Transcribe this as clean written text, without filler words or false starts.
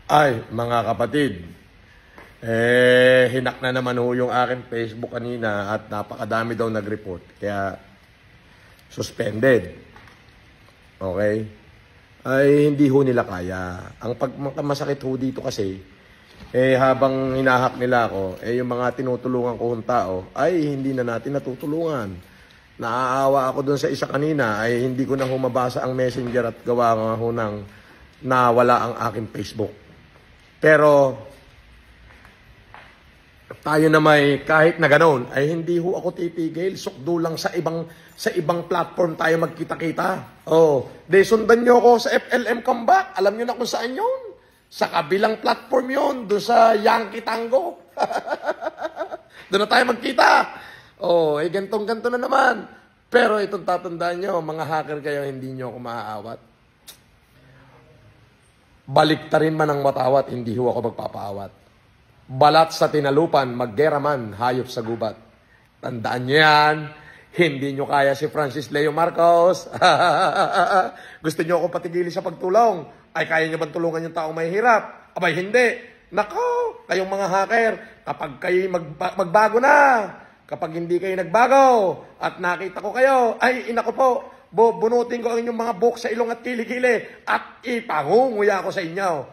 Ay, mga kapatid, hinak na naman ho yung aking Facebook kanina at napakadami daw nag-report. Kaya, suspended. Okay? Ay, hindi ho nila kaya. Ang pagmasakit ho dito kasi, habang hinahak nila ako, yung mga tinutulungan ko hong tao, ay hindi na natin natutulungan. Naaawa ako dun sa isa kanina, ay hindi ko na humabasa ang messenger at gawa nga ho ng nawala ang aking Facebook. Pero, tayo na may kahit na ganoon, ay hindi ho ako titigil. Sukdo lang sa ibang platform tayo magkita-kita. Oh, de sundan nyo ako sa FLM Comeback. Alam nyo na kung saan yun. Sa kabilang platform yun, doon sa Yankee Tango. Doon na tayo magkita. Oh, gantong-ganto na naman. Pero itong tatandaan nyo, mga hacker kayo, hindi nyo ako maaawat. Baliktarin man ang matawat, hindi ho ako magpapaawat. Balat sa tinalupan, maggera man, hayop sa gubat. Tandaan nyo yan, hindi nyo kaya si Francis Leo Marcos. Gusto nyo ako patigili sa pagtulong? Ay, kaya nyo bang tulungan yung taong may hirap? Abay, hindi. Nako, kayong mga hacker, kapag kayo magbago na, kapag hindi kayo nagbago, at nakita ko kayo, ay, inako po, bunutin ko ang inyong mga buhok sa ilong at kilikili at ipangunguya ko sa inyo.